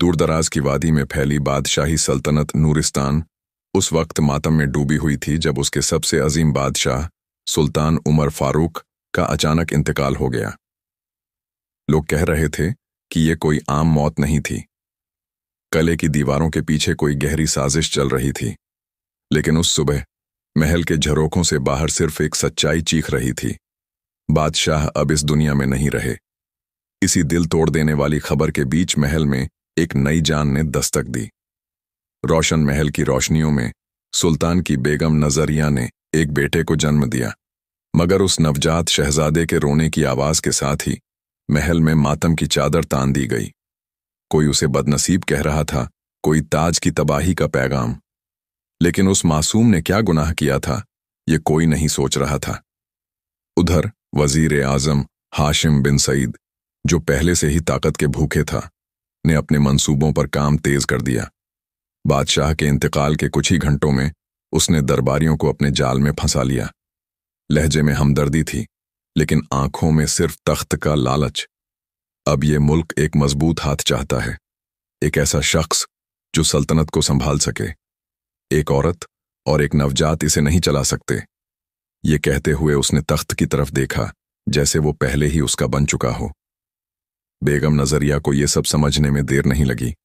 दूरदराज की वादी में फैली बादशाही सल्तनत नूरिस्तान उस वक्त मातम में डूबी हुई थी जब उसके सबसे अजीम बादशाह सुल्तान उमर फारूक का अचानक इंतकाल हो गया। लोग कह रहे थे कि ये कोई आम मौत नहीं थी। किले की दीवारों के पीछे कोई गहरी साजिश चल रही थी। लेकिन उस सुबह महल के झरोखों से बाहर सिर्फ एक सच्चाई चीख रही थी। बादशाह अब इस दुनिया में नहीं रहे। इसी दिल तोड़ देने वाली खबर के बीच महल में एक नई जान ने दस्तक दी। रोशन महल की रोशनियों में सुल्तान की बेगम नजरिया ने एक बेटे को जन्म दिया। मगर उस नवजात शहजादे के रोने की आवाज के साथ ही महल में मातम की चादर तान दी गई। कोई उसे बदनसीब कह रहा था, कोई ताज की तबाही का पैगाम। लेकिन उस मासूम ने क्या गुनाह किया था, ये कोई नहीं सोच रहा था। उधर वजीर आजम हाशिम बिन सईद, जो पहले से ही ताकत के भूखे था, ने अपने मंसूबों पर काम तेज कर दिया। बादशाह के इंतकाल के कुछ ही घंटों में उसने दरबारियों को अपने जाल में फंसा लिया। लहजे में हमदर्दी थी, लेकिन आंखों में सिर्फ तख्त का लालच। अब ये मुल्क एक मजबूत हाथ चाहता है, एक ऐसा शख्स जो सल्तनत को संभाल सके। एक औरत और एक नवजात इसे नहीं चला सकते। ये कहते हुए उसने तख्त की तरफ देखा, जैसे वो पहले ही उसका बन चुका हो। बेगम नजरिया को यह सब समझने में देर नहीं लगी।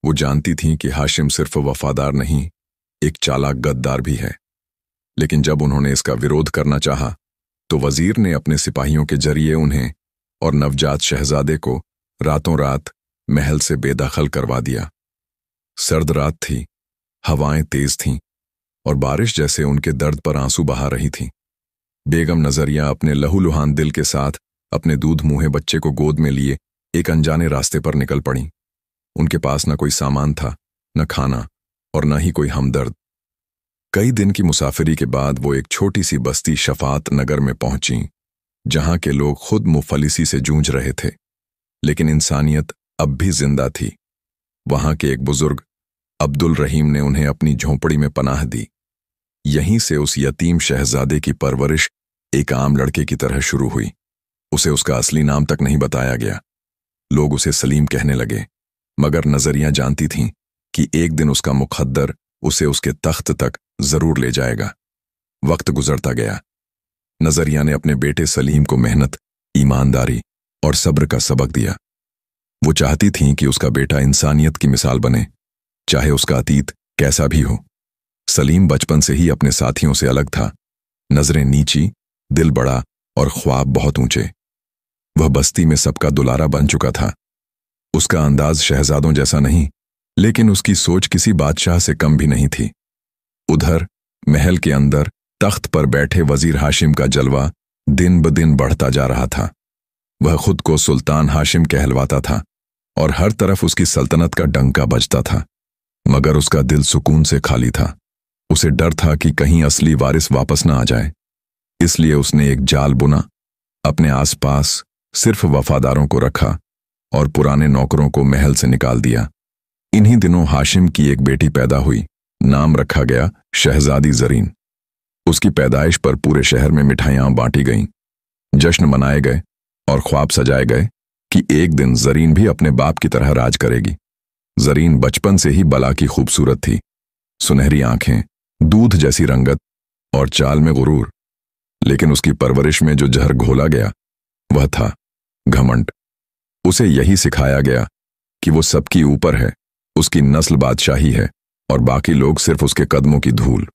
वो जानती थी कि हाशिम सिर्फ वफादार नहीं, एक चालाक गद्दार भी है। लेकिन जब उन्होंने इसका विरोध करना चाहा, तो वजीर ने अपने सिपाहियों के जरिए उन्हें और नवजात शहजादे को रातों रात महल से बेदखल करवा दिया। सर्द रात थी, हवाएं तेज थीं और बारिश जैसे उनके दर्द पर आंसू बहा रही थीं। बेगम नजरिया अपने लहूलुहान दिल के साथ अपने दूध मुंहे बच्चे को गोद में लिए एक अनजाने रास्ते पर निकल पड़ी। उनके पास न कोई सामान था, न खाना और न ही कोई हमदर्द। कई दिन की मुसाफिरी के बाद वो एक छोटी सी बस्ती शफात नगर में पहुंची, जहां के लोग खुद मुफलिसी से जूझ रहे थे। लेकिन इंसानियत अब भी जिंदा थी। वहां के एक बुजुर्ग अब्दुल रहीम ने उन्हें अपनी झोंपड़ी में पनाह दी। यहीं से उस यतीम शहजादे की परवरिश एक आम लड़के की तरह शुरू हुई। उसे उसका असली नाम तक नहीं बताया गया। लोग उसे सलीम कहने लगे, मगर नजरिया जानती थीं कि एक दिन उसका मुकद्दर उसे उसके तख्त तक जरूर ले जाएगा। वक्त गुजरता गया। नजरिया ने अपने बेटे सलीम को मेहनत, ईमानदारी और सब्र का सबक दिया। वो चाहती थीं कि उसका बेटा इंसानियत की मिसाल बने, चाहे उसका अतीत कैसा भी हो। सलीम बचपन से ही अपने साथियों से अलग था। नजरें नीची, दिल बड़ा और ख्वाब बहुत ऊंचे। वह बस्ती में सबका दुलारा बन चुका था। उसका अंदाज शहजादों जैसा नहीं, लेकिन उसकी सोच किसी बादशाह से कम भी नहीं थी। उधर महल के अंदर तख्त पर बैठे वजीर हाशिम का जलवा दिन ब दिन बढ़ता जा रहा था। वह खुद को सुल्तान हाशिम कहलवाता था और हर तरफ उसकी सल्तनत का डंका बजता था। मगर उसका दिल सुकून से खाली था। उसे डर था कि कहीं असली वारिस वापस न आ जाए। इसलिए उसने एक जाल बुना, अपने आसपास सिर्फ वफादारों को रखा और पुराने नौकरों को महल से निकाल दिया। इन्हीं दिनों हाशिम की एक बेटी पैदा हुई। नाम रखा गया शहजादी जरीन। उसकी पैदाइश पर पूरे शहर में मिठाइयां बांटी गईं, जश्न मनाए गए और ख्वाब सजाए गए कि एक दिन जरीन भी अपने बाप की तरह राज करेगी। जरीन बचपन से ही बला की खूबसूरत थी। सुनहरी आंखें, दूध जैसी रंगत और चाल में गुरूर। लेकिन उसकी परवरिश में जो जहर घोला गया वह था घमंड। उसे यही सिखाया गया कि वो सबकी ऊपर है, उसकी नस्ल बादशाही है और बाकी लोग सिर्फ उसके कदमों की धूल।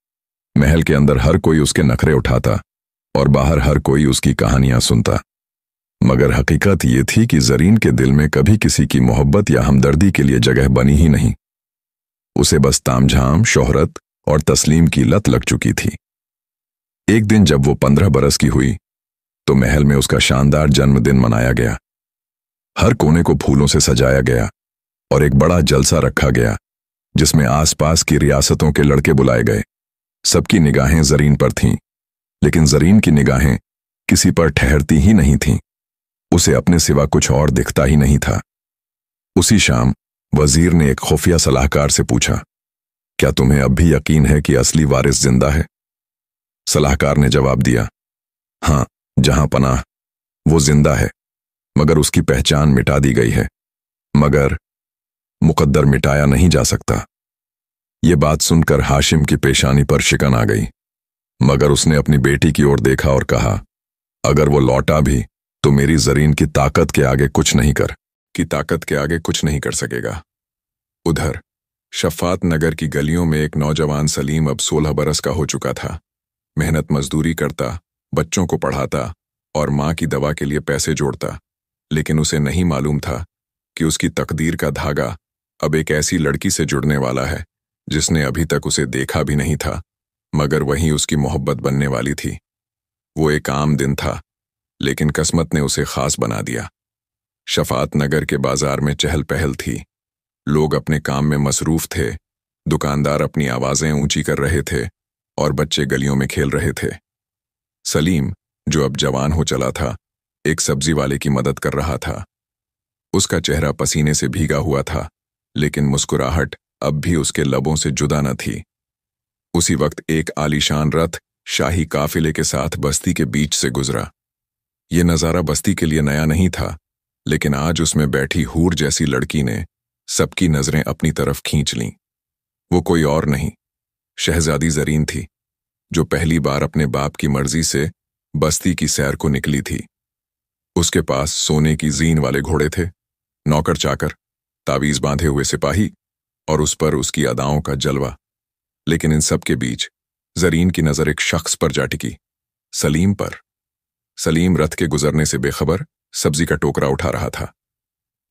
महल के अंदर हर कोई उसके नखरे उठाता और बाहर हर कोई उसकी कहानियां सुनता। मगर हकीकत ये थी कि जरीन के दिल में कभी किसी की मोहब्बत या हमदर्दी के लिए जगह बनी ही नहीं। उसे बस तामझाम, शोहरत और तस्लीम की लत लग चुकी थी। एक दिन जब वो 15 बरस की हुई तो महल में उसका शानदार जन्मदिन मनाया गया। हर कोने को फूलों से सजाया गया और एक बड़ा जलसा रखा गया, जिसमें आसपास की रियासतों के लड़के बुलाए गए। सबकी निगाहें जरीन पर थीं, लेकिन जरीन की निगाहें किसी पर ठहरती ही नहीं थीं। उसे अपने सिवा कुछ और दिखता ही नहीं था। उसी शाम वजीर ने एक खुफिया सलाहकार से पूछा, क्या तुम्हें अब भी यकीन है कि असली वारिस जिंदा है? सलाहकार ने जवाब दिया, हाँ जहां पनाह, वो जिंदा है, मगर उसकी पहचान मिटा दी गई है। मगर मुकद्दर मिटाया नहीं जा सकता। ये बात सुनकर हाशिम की पेशानी पर शिकन आ गई, मगर उसने अपनी बेटी की ओर देखा और कहा, अगर वो लौटा भी तो मेरी जरीन की ताकत के आगे कुछ नहीं कर सकेगा। उधर शफ़ात नगर की गलियों में एक नौजवान सलीम अब 16 बरस का हो चुका था। मेहनत मजदूरी करता, बच्चों को पढ़ाता और माँ की दवा के लिए पैसे जोड़ता, लेकिन उसे नहीं मालूम था कि उसकी तकदीर का धागा अब एक ऐसी लड़की से जुड़ने वाला है जिसने अभी तक उसे देखा भी नहीं था, मगर वही उसकी मोहब्बत बनने वाली थी। वो एक आम दिन था, लेकिन किस्मत ने उसे खास बना दिया। शफ़ात नगर के बाजार में चहल पहल थी। लोग अपने काम में मसरूफ थे, दुकानदार अपनी आवाजें ऊंची कर रहे थे और बच्चे गलियों में खेल रहे थे। सलीम, जो अब जवान हो चला था, एक सब्जी वाले की मदद कर रहा था। उसका चेहरा पसीने से भीगा हुआ था, लेकिन मुस्कुराहट अब भी उसके लबों से जुदा न थी। उसी वक्त एक आलीशान रथ शाही काफिले के साथ बस्ती के बीच से गुजरा। ये नज़ारा बस्ती के लिए नया नहीं था, लेकिन आज उसमें बैठी हूर जैसी लड़की ने सबकी नजरें अपनी तरफ खींच लीं। वो कोई और नहीं, शहजादी जरीन थी, जो पहली बार अपने बाप की मर्जी से बस्ती की सैर को निकली थी। उसके पास सोने की जीन वाले घोड़े थे, नौकर चाकर, तावीज बांधे हुए सिपाही और उस पर उसकी अदाओं का जलवा। लेकिन इन सब के बीच जरीन की नजर एक शख्स पर जा टिकी, सलीम पर। सलीम रथ के गुजरने से बेखबर सब्जी का टोकरा उठा रहा था,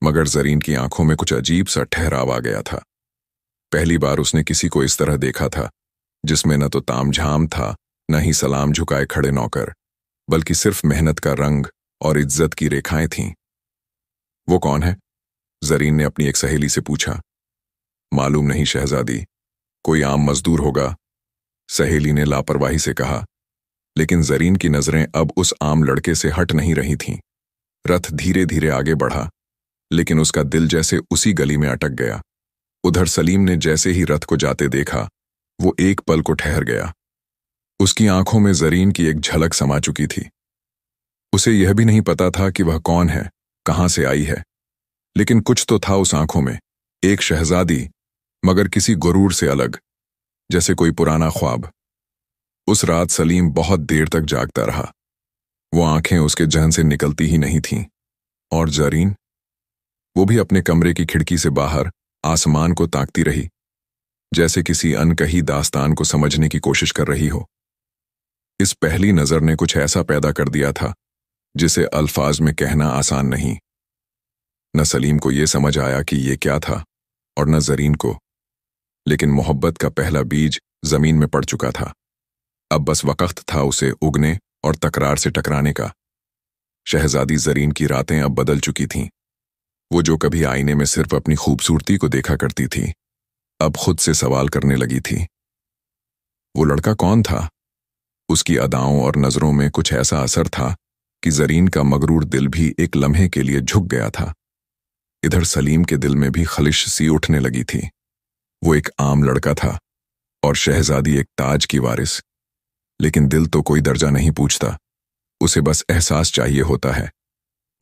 मगर जरीन की आंखों में कुछ अजीब सा ठहराव आ गया था। पहली बार उसने किसी को इस तरह देखा था, जिसमें न तो तामझाम था, न ही सलाम झुकाए खड़े नौकर, बल्कि सिर्फ मेहनत का रंग और इज्जत की रेखाएं थीं। वो कौन है? जरीन ने अपनी एक सहेली से पूछा। मालूम नहीं शहजादी, कोई आम मजदूर होगा, सहेली ने लापरवाही से कहा। लेकिन जरीन की नजरें अब उस आम लड़के से हट नहीं रही थीं। रथ धीरे धीरे आगे बढ़ा, लेकिन उसका दिल जैसे उसी गली में अटक गया। उधर सलीम ने जैसे ही रथ को जाते देखा, वो एक पल को ठहर गया। उसकी आंखों में जरीन की एक झलक समा चुकी थी। उसे यह भी नहीं पता था कि वह कौन है, कहां से आई है, लेकिन कुछ तो था उस आंखों में, एक शहजादी, मगर किसी गुरूर से अलग, जैसे कोई पुराना ख्वाब। उस रात सलीम बहुत देर तक जागता रहा। वो आंखें उसके जहन से निकलती ही नहीं थीं। और जरीन, वो भी अपने कमरे की खिड़की से बाहर आसमान को ताकती रही, जैसे किसी अनकही दास्तान को समझने की कोशिश कर रही हो। इस पहली नजर ने कुछ ऐसा पैदा कर दिया था जिसे अल्फाज में कहना आसान नहीं। न सलीम को यह समझ आया कि यह क्या था, और न जरीन को, लेकिन मोहब्बत का पहला बीज जमीन में पड़ चुका था। अब बस वक्त था उसे उगने और तकरार से टकराने का। शहजादी जरीन की रातें अब बदल चुकी थीं। वो जो कभी आईने में सिर्फ अपनी खूबसूरती को देखा करती थी, अब खुद से सवाल करने लगी थी। वो लड़का कौन था? उसकी अदाओं और नजरों में कुछ ऐसा असर था कि जरीन का मगरूर दिल भी एक लम्हे के लिए झुक गया था। इधर सलीम के दिल में भी खलिश सी उठने लगी थी। वो एक आम लड़का था और शहजादी एक ताज की वारिस, लेकिन दिल तो कोई दर्जा नहीं पूछता, उसे बस एहसास चाहिए होता है।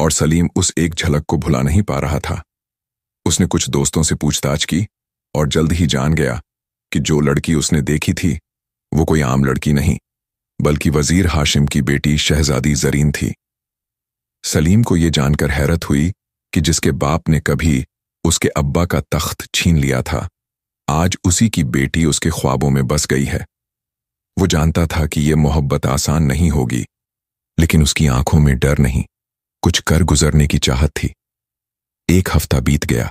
और सलीम उस एक झलक को भुला नहीं पा रहा था। उसने कुछ दोस्तों से पूछताछ की और जल्द ही जान गया कि जो लड़की उसने देखी थी वो कोई आम लड़की नहीं, बल्कि वजीर हाशिम की बेटी शहजादी जरीन थी। सलीम को यह जानकर हैरत हुई कि जिसके बाप ने कभी उसके अब्बा का तख्त छीन लिया था, आज उसी की बेटी उसके ख्वाबों में बस गई है। वो जानता था कि यह मोहब्बत आसान नहीं होगी, लेकिन उसकी आंखों में डर नहीं, कुछ कर गुजरने की चाहत थी। एक हफ्ता बीत गया।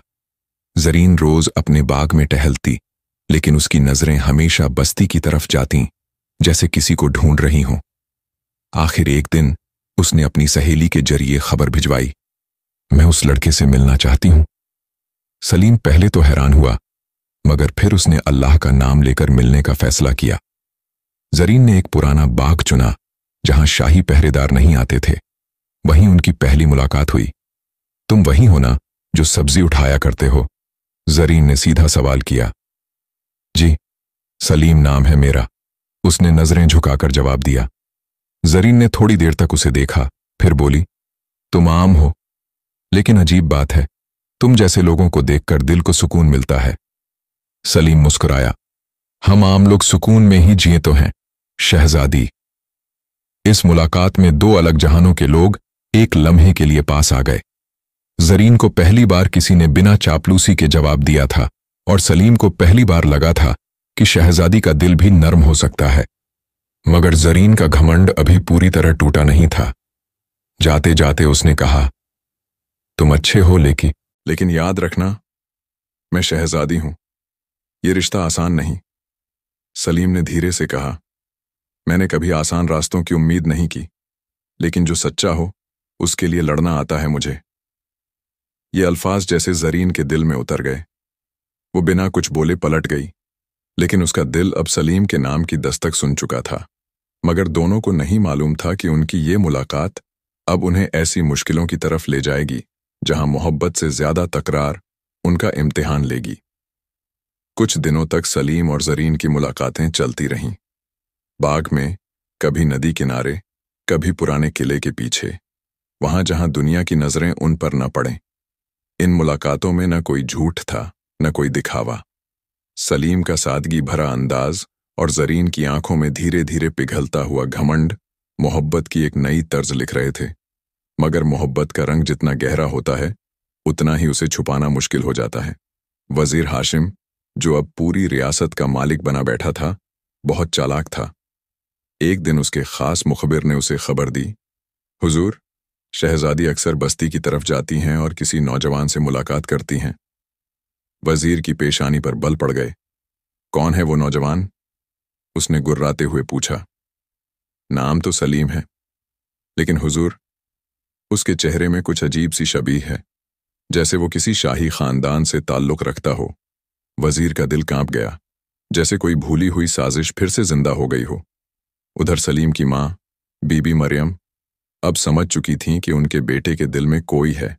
जरीन रोज अपने बाग में टहलती, लेकिन उसकी नजरें हमेशा बस्ती की तरफ जातीं, जैसे किसी को ढूंढ रही हों। आखिर एक दिन उसने अपनी सहेली के जरिए खबर भिजवाई, मैं उस लड़के से मिलना चाहती हूं। सलीम पहले तो हैरान हुआ, मगर फिर उसने अल्लाह का नाम लेकर मिलने का फैसला किया। जरीन ने एक पुराना बाग चुना जहां शाही पहरेदार नहीं आते थे। वहीं उनकी पहली मुलाकात हुई। तुम वही हो ना जो सब्जी उठाया करते हो? जरीन ने सीधा सवाल किया। जी, सलीम नाम है मेरा, उसने नजरें झुकाकर जवाब दिया। जरीन ने थोड़ी देर तक उसे देखा, फिर बोली, तुम आम हो, लेकिन अजीब बात है, तुम जैसे लोगों को देखकर दिल को सुकून मिलता है। सलीम मुस्कुराया। हम आम लोग सुकून में ही जिए तो हैं, शहजादी। इस मुलाकात में दो अलग जहानों के लोग एक लम्हे के लिए पास आ गए। जरीन को पहली बार किसी ने बिना चापलूसी के जवाब दिया था और सलीम को पहली बार लगा था कि शहजादी का दिल भी नर्म हो सकता है। मगर जरीन का घमंड अभी पूरी तरह टूटा नहीं था। जाते जाते उसने कहा, तुम अच्छे हो लेकिन याद रखना, मैं शहजादी हूं। ये रिश्ता आसान नहीं। सलीम ने धीरे से कहा, मैंने कभी आसान रास्तों की उम्मीद नहीं की, लेकिन जो सच्चा हो उसके लिए लड़ना आता है मुझे। ये अल्फाज जैसे जरीन के दिल में उतर गए। वो बिना कुछ बोले पलट गई, लेकिन उसका दिल अब सलीम के नाम की दस्तक सुन चुका था। मगर दोनों को नहीं मालूम था कि उनकी ये मुलाकात अब उन्हें ऐसी मुश्किलों की तरफ ले जाएगी जहां मोहब्बत से ज्यादा तकरार उनका इम्तिहान लेगी। कुछ दिनों तक सलीम और जरीन की मुलाकातें चलती रहीं। बाग में, कभी नदी किनारे, कभी पुराने किले के पीछे, वहां जहां दुनिया की नजरें उन पर न पड़ें। इन मुलाकातों में न कोई झूठ था, न कोई दिखावा। सलीम का सादगी भरा अंदाज और जरीन की आंखों में धीरे धीरे पिघलता हुआ घमंड मोहब्बत की एक नई तर्ज लिख रहे थे। मगर मोहब्बत का रंग जितना गहरा होता है, उतना ही उसे छुपाना मुश्किल हो जाता है। वजीर हाशिम, जो अब पूरी रियासत का मालिक बना बैठा था, बहुत चालाक था। एक दिन उसके खास मुखबिर ने उसे खबर दी, हुजूर, शहजादी अक्सर बस्ती की तरफ जाती हैं और किसी नौजवान से मुलाकात करती हैं। वजीर की पेशानी पर बल पड़ गए। कौन है वो नौजवान? उसने गुर्राते हुए पूछा। नाम तो सलीम है, लेकिन हुजूर, उसके चेहरे में कुछ अजीब सी शबीह है, जैसे वो किसी शाही खानदान से ताल्लुक रखता हो। वजीर का दिल कांप गया, जैसे कोई भूली हुई साजिश फिर से जिंदा हो गई हो। उधर सलीम की मां, बीबी मरियम, अब समझ चुकी थीं कि उनके बेटे के दिल में कोई है।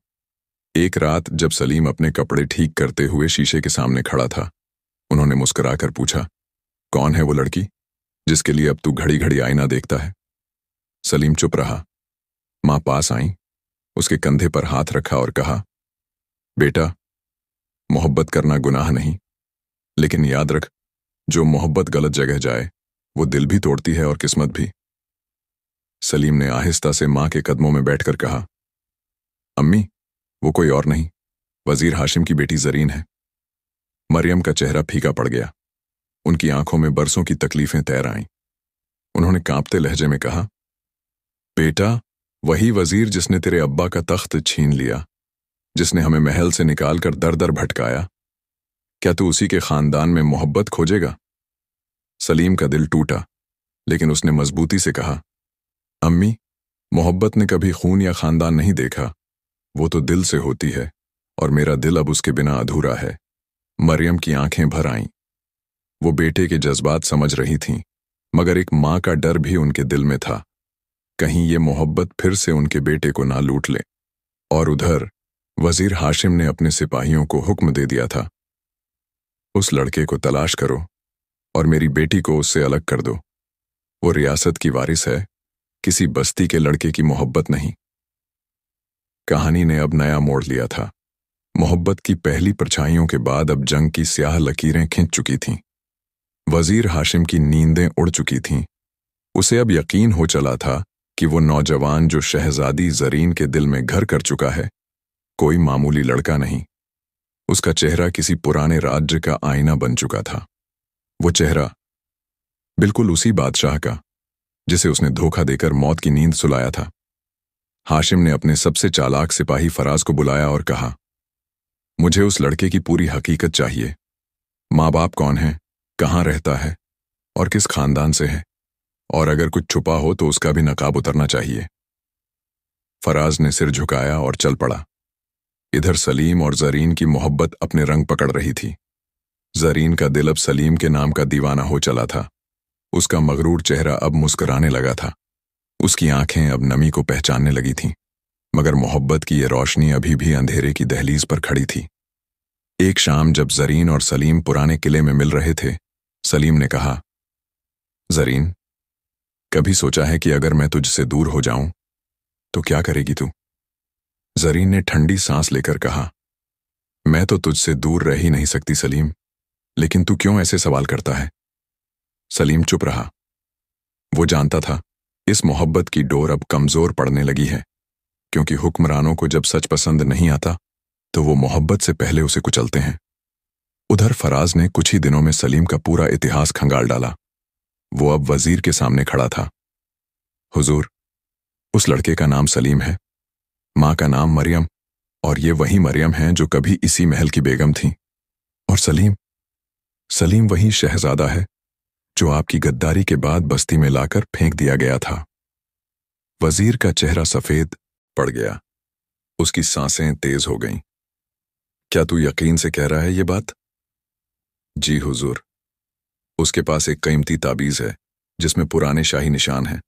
एक रात जब सलीम अपने कपड़े ठीक करते हुए शीशे के सामने खड़ा था, उन्होंने मुस्कुराकर पूछा, कौन है वो लड़की जिसके लिए अब तू घड़ी घड़ी आईना देखता है? सलीम चुप रहा। मां पास आईं, उसके कंधे पर हाथ रखा और कहा, बेटा, मोहब्बत करना गुनाह नहीं, लेकिन याद रख, जो मोहब्बत गलत जगह जाए वो दिल भी तोड़ती है और किस्मत भी। सलीम ने आहिस्ता से मां के कदमों में बैठकर कहा, अम्मी, वो कोई और नहीं, वजीर हाशिम की बेटी जरीन है। मरियम का चेहरा फीका पड़ गया। उनकी आंखों में बरसों की तकलीफें तैर आईं। उन्होंने कांपते लहजे में कहा, बेटा, वही वजीर जिसने तेरे अब्बा का तख्त छीन लिया, जिसने हमें महल से निकालकर दर दर भटकाया, क्या तू उसी के खानदान में मोहब्बत खोजेगा? सलीम का दिल टूटा, लेकिन उसने मजबूती से कहा, अम्मी, मोहब्बत ने कभी खून या खानदान नहीं देखा, वो तो दिल से होती है, और मेरा दिल अब उसके बिना अधूरा है। मरियम की आंखें भर आईं। वो बेटे के जज्बात समझ रही थीं, मगर एक मां का डर भी उनके दिल में था, कहीं ये मोहब्बत फिर से उनके बेटे को ना लूट ले। और उधर वजीर हाशिम ने अपने सिपाहियों को हुक्म दे दिया था, उस लड़के को तलाश करो और मेरी बेटी को उससे अलग कर दो। वो रियासत की वारिस है, किसी बस्ती के लड़के की मोहब्बत नहीं। कहानी ने अब नया मोड़ लिया था। मोहब्बत की पहली परछाइयों के बाद अब जंग की स्याह लकीरें खिंच चुकी थीं। वजीर हाशिम की नींदें उड़ चुकी थीं। उसे अब यकीन हो चला था कि वो नौजवान जो शहजादी जरीन के दिल में घर कर चुका है, कोई मामूली लड़का नहीं। उसका चेहरा किसी पुराने राज्य का आईना बन चुका था। वो चेहरा बिल्कुल उसी बादशाह का जिसे उसने धोखा देकर मौत की नींद सुलाया था। हाशिम ने अपने सबसे चालाक सिपाही फराज को बुलाया और कहा, मुझे उस लड़के की पूरी हकीकत चाहिए। माँ बाप कौन है, कहाँ रहता है और किस खानदान से है, और अगर कुछ छुपा हो तो उसका भी नकाब उतरना चाहिए। फराज ने सिर झुकाया और चल पड़ा। इधर सलीम और जरीन की मोहब्बत अपने रंग पकड़ रही थी। जरीन का दिल अब सलीम के नाम का दीवाना हो चला था। उसका मगरूर चेहरा अब मुस्कुराने लगा था। उसकी आंखें अब नमी को पहचानने लगी थीं, मगर मोहब्बत की ये रोशनी अभी भी अंधेरे की दहलीज पर खड़ी थी। एक शाम जब जरीन और सलीम पुराने किले में मिल रहे थे, सलीम ने कहा, जरीन, कभी सोचा है कि अगर मैं तुझसे दूर हो जाऊं तो क्या करेगी तू? जरीन ने ठंडी सांस लेकर कहा, मैं तो तुझसे दूर रह ही नहीं सकती सलीम, लेकिन तू क्यों ऐसे सवाल करता है? सलीम चुप रहा। वो जानता था इस मोहब्बत की डोर अब कमजोर पड़ने लगी है, क्योंकि हुक्मरानों को जब सच पसंद नहीं आता तो वो मोहब्बत से पहले उसे कुचलते हैं। उधर फराज ने कुछ ही दिनों में सलीम का पूरा इतिहास खंगाल डाला। वो अब वजीर के सामने खड़ा था। हुजूर, उस लड़के का नाम सलीम है, माँ का नाम मरियम, और ये वही मरियम हैं जो कभी इसी महल की बेगम थी। और सलीम वही शहजादा है जो आपकी गद्दारी के बाद बस्ती में लाकर फेंक दिया गया था। वजीर का चेहरा सफेद पड़ गया, उसकी सांसें तेज हो गईं। क्या तू यकीन से कह रहा है ये बात? जी हुजूर। उसके पास एक कीमती ताबीज है जिसमें पुराने शाही निशान हैं,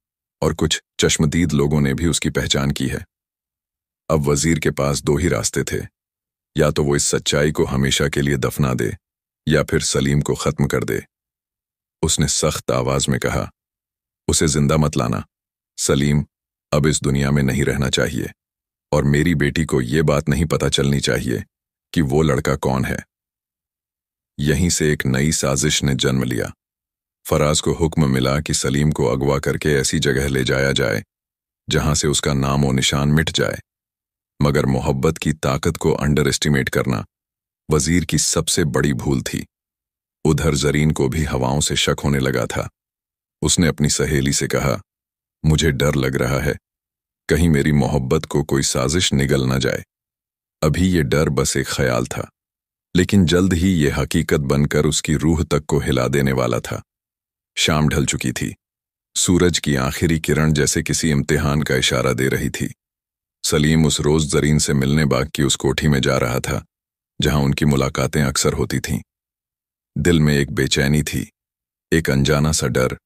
और कुछ चश्मदीद लोगों ने भी उसकी पहचान की है। अब वजीर के पास दो ही रास्ते थे, या तो वो इस सच्चाई को हमेशा के लिए दफना दे या फिर सलीम को खत्म कर दे। उसने सख्त आवाज में कहा, उसे जिंदा मत लाना। सलीम अब इस दुनिया में नहीं रहना चाहिए, और मेरी बेटी को ये बात नहीं पता चलनी चाहिए कि वो लड़का कौन है। यहीं से एक नई साजिश ने जन्म लिया। फराज को हुक्म मिला कि सलीम को अगवा करके ऐसी जगह ले जाया जाए जहां से उसका नाम और निशान मिट जाए। मगर मोहब्बत की ताकत को अंडर एस्टिमेट करना वजीर की सबसे बड़ी भूल थी। उधर जरीन को भी हवाओं से शक होने लगा था। उसने अपनी सहेली से कहा, मुझे डर लग रहा है, कहीं मेरी मोहब्बत को कोई साजिश निगल न जाए। अभी ये डर बस एक ख्याल था, लेकिन जल्द ही ये हकीकत बनकर उसकी रूह तक को हिला देने वाला था। शाम ढल चुकी थी। सूरज की आखिरी किरण जैसे किसी इम्तिहान का इशारा दे रही थी। सलीम उस रोज जरीन से मिलने बाग की उस कोठी में जा रहा था जहां उनकी मुलाकातें अक्सर होती थीं। दिल में एक बेचैनी थी, एक अनजाना सा डर,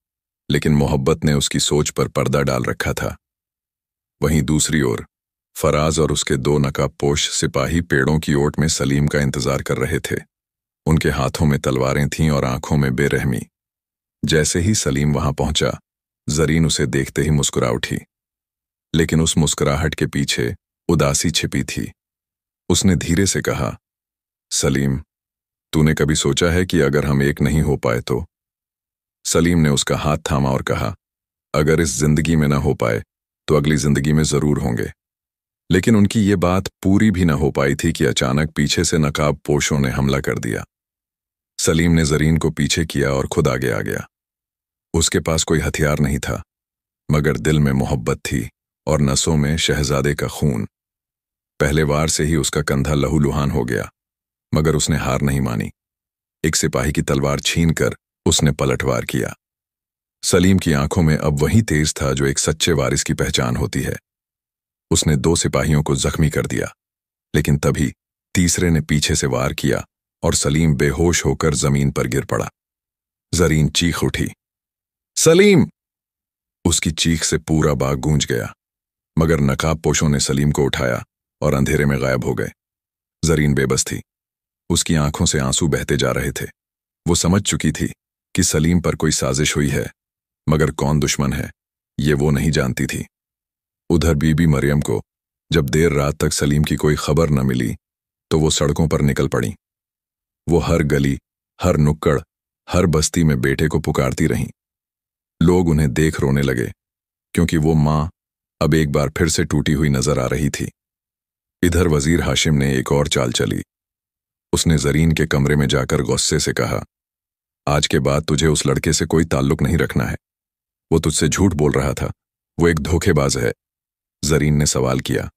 लेकिन मोहब्बत ने उसकी सोच पर पर्दा डाल रखा था। वहीं दूसरी ओर फराज और उसके दो नकाबपोश सिपाही पेड़ों की ओट में सलीम का इंतजार कर रहे थे। उनके हाथों में तलवारें थीं और आंखों में बेरहमी। जैसे ही सलीम वहां पहुंचा, जरीन उसे देखते ही मुस्कुरा उठी, लेकिन उस मुस्कुराहट के पीछे उदासी छिपी थी। उसने धीरे से कहा, सलीम, तूने कभी सोचा है कि अगर हम एक नहीं हो पाए तो? सलीम ने उसका हाथ थामा और कहा, अगर इस जिंदगी में न हो पाए तो अगली जिंदगी में जरूर होंगे। लेकिन उनकी ये बात पूरी भी न हो पाई थी कि अचानक पीछे से नकाब पोशों ने हमला कर दिया। सलीम ने जरीन को पीछे किया और खुद आगे आ गया। उसके पास कोई हथियार नहीं था, मगर दिल में मोहब्बत थी और नसों में शहजादे का खून। पहले वार से ही उसका कंधा लहूलुहान हो गया, मगर उसने हार नहीं मानी। एक सिपाही की तलवार छीनकर उसने पलटवार किया। सलीम की आंखों में अब वही तेज था जो एक सच्चे वारिस की पहचान होती है। उसने दो सिपाहियों को जख्मी कर दिया, लेकिन तभी तीसरे ने पीछे से वार किया और सलीम बेहोश होकर जमीन पर गिर पड़ा। जरीन चीख उठी, सलीम! उसकी चीख से पूरा बाग गूंज गया, मगर नकाबपोशों ने सलीम को उठाया और अंधेरे में गायब हो गए। जरीन बेबस थी, उसकी आंखों से आंसू बहते जा रहे थे। वो समझ चुकी थी कि सलीम पर कोई साजिश हुई है, मगर कौन दुश्मन है ये वो नहीं जानती थी। उधर बीबी मरियम को जब देर रात तक सलीम की कोई खबर न मिली तो वो सड़कों पर निकल पड़ी। वो हर गली, हर नुक्कड़, हर बस्ती में बेटे को पुकारती रहीं। लोग उन्हें देख रोने लगे, क्योंकि वो माँ अब एक बार फिर से टूटी हुई नजर आ रही थी। इधर वजीर हाशिम ने एक और चाल चली। उसने जरीन के कमरे में जाकर गुस्से से कहा, आज के बाद तुझे उस लड़के से कोई ताल्लुक नहीं रखना है। वो तुझसे झूठ बोल रहा था, वो एक धोखेबाज है। जरीन ने सवाल किया,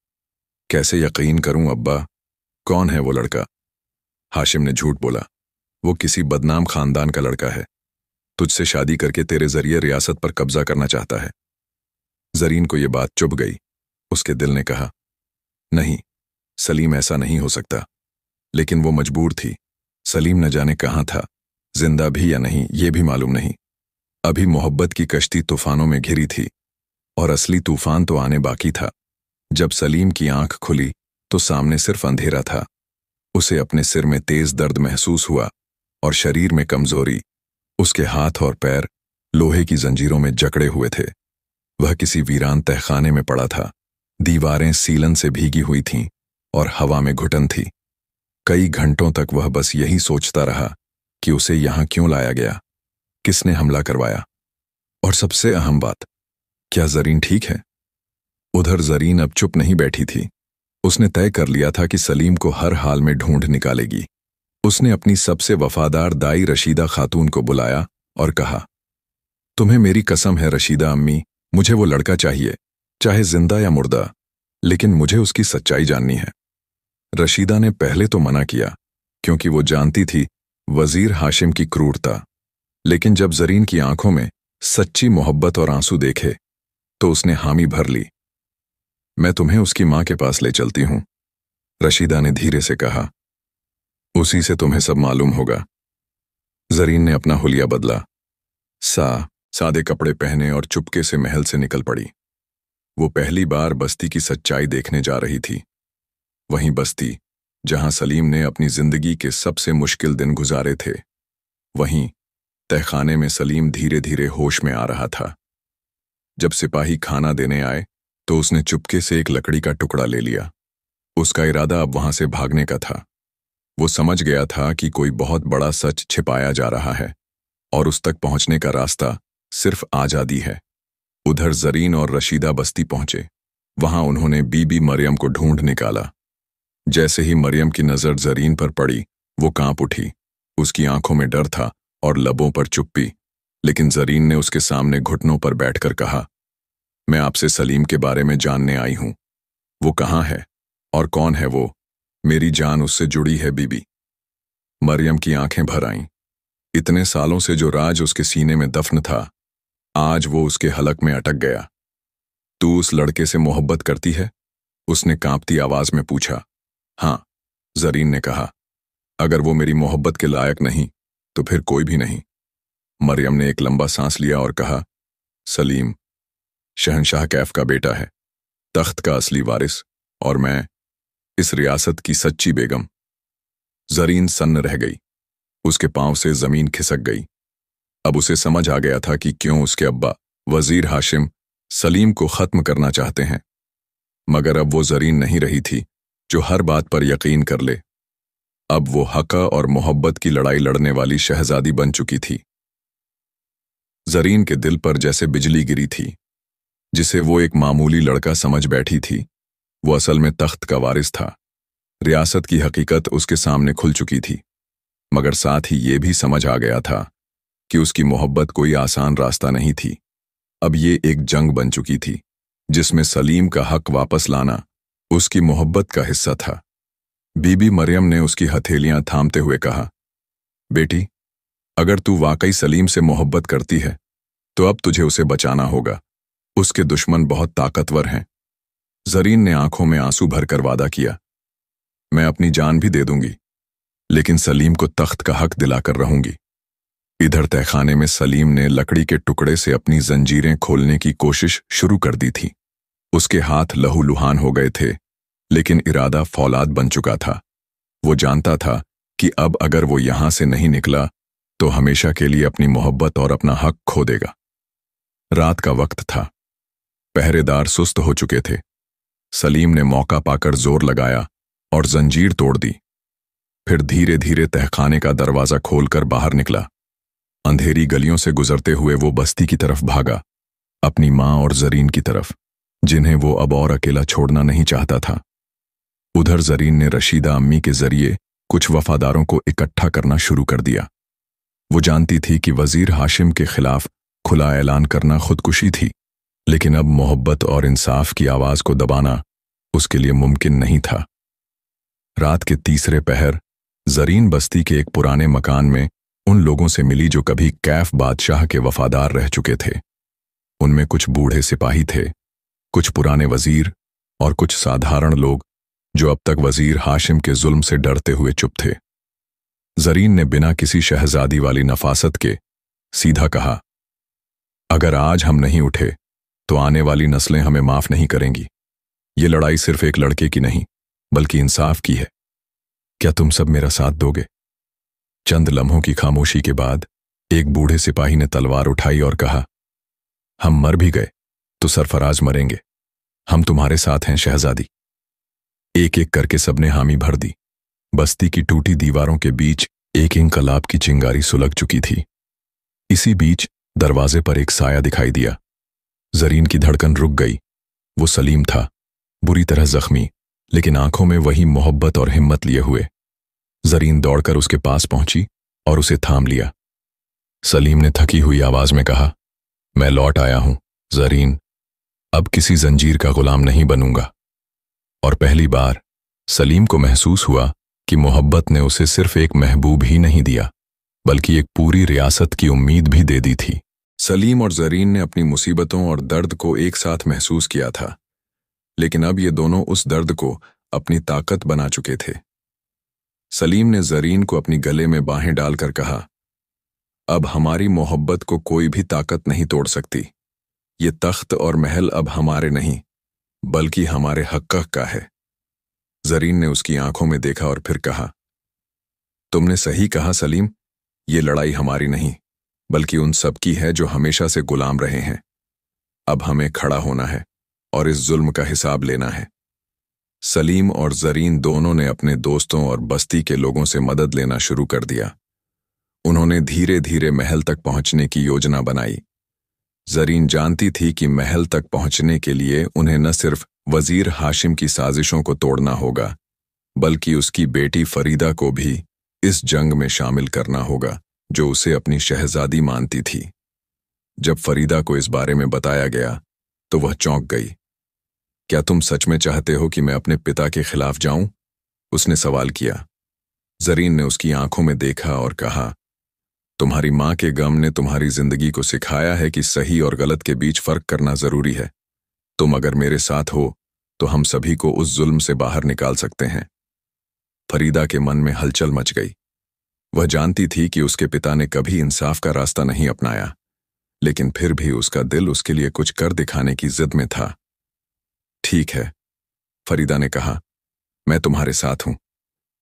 कैसे यकीन करूं अब्बा, कौन है वो लड़का? हाशिम ने झूठ बोला, वो किसी बदनाम खानदान का लड़का है, तुझसे शादी करके तेरे जरिए रियासत पर कब्जा करना चाहता है। जरीन को ये बात चुभ गई। उसके दिल ने कहा, नहीं, सलीम ऐसा नहीं हो सकता। लेकिन वो मजबूर थी। सलीम न जाने कहाँ था, जिंदा भी या नहीं ये भी मालूम नहीं। अभी मोहब्बत की कश्ती तूफानों में घिरी थी, और असली तूफान तो आने बाकी था। जब सलीम की आंख खुली तो सामने सिर्फ अंधेरा था। उसे अपने सिर में तेज दर्द महसूस हुआ और शरीर में कमजोरी। उसके हाथ और पैर लोहे की जंजीरों में जकड़े हुए थे। वह किसी वीरान तहखाने में पड़ा था। दीवारें सीलन से भीगी हुई थीं और हवा में घुटन थी। कई घंटों तक वह बस यही सोचता रहा कि उसे यहां क्यों लाया गया, किसने हमला करवाया, और सबसे अहम बात, क्या जरीन ठीक है? उधर जरीन अब चुप नहीं बैठी थी। उसने तय कर लिया था कि सलीम को हर हाल में ढूंढ निकालेगी। उसने अपनी सबसे वफादार दाई रशीदा खातून को बुलाया और कहा, तुम्हें मेरी कसम है रशीदा अम्मी, मुझे वो लड़का चाहिए, चाहे जिंदा या मुर्दा, लेकिन मुझे उसकी सच्चाई जाननी है। रशीदा ने पहले तो मना किया, क्योंकि वो जानती थी वजीर हाशिम की क्रूरता, लेकिन जब जरीन की आंखों में सच्ची मोहब्बत और आंसू देखे तो उसने हामी भर ली। मैं तुम्हें उसकी मां के पास ले चलती हूं, रशीदा ने धीरे से कहा। उसी से तुम्हें सब मालूम होगा। जरीन ने अपना हुलिया बदला, सादे कपड़े पहने और चुपके से महल से निकल पड़ी। वो पहली बार बस्ती की सच्चाई देखने जा रही थी। वहीं बस्ती जहां सलीम ने अपनी जिंदगी के सबसे मुश्किल दिन गुजारे थे, वहीं तहखाने में सलीम धीरे धीरे होश में आ रहा था। जब सिपाही खाना देने आए तो उसने चुपके से एक लकड़ी का टुकड़ा ले लिया। उसका इरादा अब वहां से भागने का था। वो समझ गया था कि कोई बहुत बड़ा सच छिपाया जा रहा है और उस तक पहुंचने का रास्ता सिर्फ आजादी है। उधर जरीन और रशीदा बस्ती पहुंचे। वहां उन्होंने बीबी मरियम को ढूंढ निकाला। जैसे ही मरियम की नजर जरीन पर पड़ी, वो कांप उठी। उसकी आंखों में डर था और लबों पर चुप्पी, लेकिन जरीन ने उसके सामने घुटनों पर बैठकर कहा, मैं आपसे सलीम के बारे में जानने आई हूं। वो कहाँ है और कौन है वो? मेरी जान उससे जुड़ी है बीबी। मरियम की आंखें भर आईं। इतने सालों से जो राज उसके सीने में दफन था, आज वो उसके हलक में अटक गया। तू उस लड़के से मोहब्बत करती है? उसने कांपती आवाज में पूछा। हाँ, जरीन ने कहा। अगर वो मेरी मोहब्बत के लायक नहीं तो फिर कोई भी नहीं। मरियम ने एक लंबा सांस लिया और कहा, सलीम शहंशाह कैफ का बेटा है, तख्त का असली वारिस, और मैं इस रियासत की सच्ची बेगम। जरीन सन्न रह गई। उसके पांव से जमीन खिसक गई। अब उसे समझ आ गया था कि क्यों उसके अब्बा वजीर हाशिम सलीम को खत्म करना चाहते हैं। मगर अब वो जरीन नहीं रही थी जो हर बात पर यकीन कर ले। अब वो हक़ और मोहब्बत की लड़ाई लड़ने वाली शहजादी बन चुकी थी। जरीन के दिल पर जैसे बिजली गिरी थी। जिसे वो एक मामूली लड़का समझ बैठी थी, वो असल में तख्त का वारिस था। रियासत की हकीकत उसके सामने खुल चुकी थी, मगर साथ ही ये भी समझ आ गया था कि उसकी मोहब्बत कोई आसान रास्ता नहीं थी। अब ये एक जंग बन चुकी थी, जिसमें सलीम का हक वापस लाना उसकी मोहब्बत का हिस्सा था। बीबी मरियम ने उसकी हथेलियां थामते हुए कहा, बेटी, अगर तू वाकई सलीम से मोहब्बत करती है तो अब तुझे उसे बचाना होगा। उसके दुश्मन बहुत ताकतवर हैं। जरीन ने आंखों में आंसू भरकर वादा किया, मैं अपनी जान भी दे दूंगी, लेकिन सलीम को तख्त का हक दिलाकर रहूंगी। इधर तहखाने में सलीम ने लकड़ी के टुकड़े से अपनी जंजीरें खोलने की कोशिश शुरू कर दी थी। उसके हाथ लहूलुहान हो गए थे, लेकिन इरादा फौलाद बन चुका था। वो जानता था कि अब अगर वो यहां से नहीं निकला तो हमेशा के लिए अपनी मोहब्बत और अपना हक खो देगा। रात का वक्त था। पहरेदार सुस्त हो चुके थे। सलीम ने मौका पाकर जोर लगाया और जंजीर तोड़ दी। फिर धीरे धीरे तहखाने का दरवाजा खोलकर बाहर निकला। अंधेरी गलियों से गुजरते हुए वो बस्ती की तरफ भागा, अपनी मां और जरीन की तरफ, जिन्हें वो अब और अकेला छोड़ना नहीं चाहता था। उधर जरीन ने रशीदा अम्मी के जरिए कुछ वफादारों को इकट्ठा करना शुरू कर दिया। वो जानती थी कि वजीर हाशिम के खिलाफ खुला ऐलान करना खुदकुशी थी, लेकिन अब मोहब्बत और इंसाफ की आवाज को दबाना उसके लिए मुमकिन नहीं था। रात के तीसरे पहर जरीन बस्ती के एक पुराने मकान में उन लोगों से मिली जो कभी कैफ बादशाह के वफादार रह चुके थे। उनमें कुछ बूढ़े सिपाही थे, कुछ पुराने वजीर और कुछ साधारण लोग जो अब तक वजीर हाशिम के जुल्म से डरते हुए चुप थे। जरीन ने बिना किसी शहजादी वाली नफासत के सीधा कहा, अगर आज हम नहीं उठे तो आने वाली नस्लें हमें माफ नहीं करेंगी। ये लड़ाई सिर्फ एक लड़के की नहीं बल्कि इंसाफ की है। क्या तुम सब मेरा साथ दोगे? चंद लम्हों की खामोशी के बाद एक बूढ़े सिपाही ने तलवार उठाई और कहा, हम मर भी गए तो सरफराज मरेंगे। हम तुम्हारे साथ हैं शहजादी। एक एक करके सबने हामी भर दी। बस्ती की टूटी दीवारों के बीच एक इंकलाब की चिंगारी सुलग चुकी थी। इसी बीच दरवाजे पर एक साया दिखाई दिया। जरीन की धड़कन रुक गई। वो सलीम था, बुरी तरह जख्मी, लेकिन आंखों में वही मोहब्बत और हिम्मत लिए हुए। जरीन दौड़कर उसके पास पहुंची और उसे थाम लिया। सलीम ने थकी हुई आवाज में कहा, मैं लौट आया हूं जरीन, अब किसी जंजीर का गुलाम नहीं बनूंगा। और पहली बार सलीम को महसूस हुआ कि मोहब्बत ने उसे सिर्फ एक महबूब ही नहीं दिया, बल्कि एक पूरी रियासत की उम्मीद भी दे दी थी। सलीम और जरीन ने अपनी मुसीबतों और दर्द को एक साथ महसूस किया था, लेकिन अब ये दोनों उस दर्द को अपनी ताकत बना चुके थे। सलीम ने जरीन को अपनी गले में बाहें डालकर कहा, अब हमारी मोहब्बत को कोई भी ताकत नहीं तोड़ सकती। ये तख्त और महल अब हमारे नहीं, बल्कि हमारे हक़ का है। जरीन ने उसकी आंखों में देखा और फिर कहा, तुमने सही कहा सलीम, ये लड़ाई हमारी नहीं, बल्कि उन सब की है जो हमेशा से गुलाम रहे हैं। अब हमें खड़ा होना है और इस जुल्म का हिसाब लेना है। सलीम और जरीन दोनों ने अपने दोस्तों और बस्ती के लोगों से मदद लेना शुरू कर दिया। उन्होंने धीरे धीरे महल तक पहुंचने की योजना बनाई। जरीन जानती थी कि महल तक पहुंचने के लिए उन्हें न सिर्फ वजीर हाशिम की साजिशों को तोड़ना होगा, बल्कि उसकी बेटी फरीदा को भी इस जंग में शामिल करना होगा, जो उसे अपनी शहजादी मानती थी। जब फरीदा को इस बारे में बताया गया तो वह चौंक गई। क्या तुम सच में चाहते हो कि मैं अपने पिता के खिलाफ जाऊं? उसने सवाल किया। जरीन ने उसकी आंखों में देखा और कहा, तुम्हारी मां के गम ने तुम्हारी जिंदगी को सिखाया है कि सही और गलत के बीच फर्क करना जरूरी है। तुम अगर मेरे साथ हो तो हम सभी को उस जुल्म से बाहर निकाल सकते हैं। फरीदा के मन में हलचल मच गई। वह जानती थी कि उसके पिता ने कभी इंसाफ का रास्ता नहीं अपनाया, लेकिन फिर भी उसका दिल उसके लिए कुछ कर दिखाने की जिद में था। ठीक है, फरीदा ने कहा, मैं तुम्हारे साथ हूं।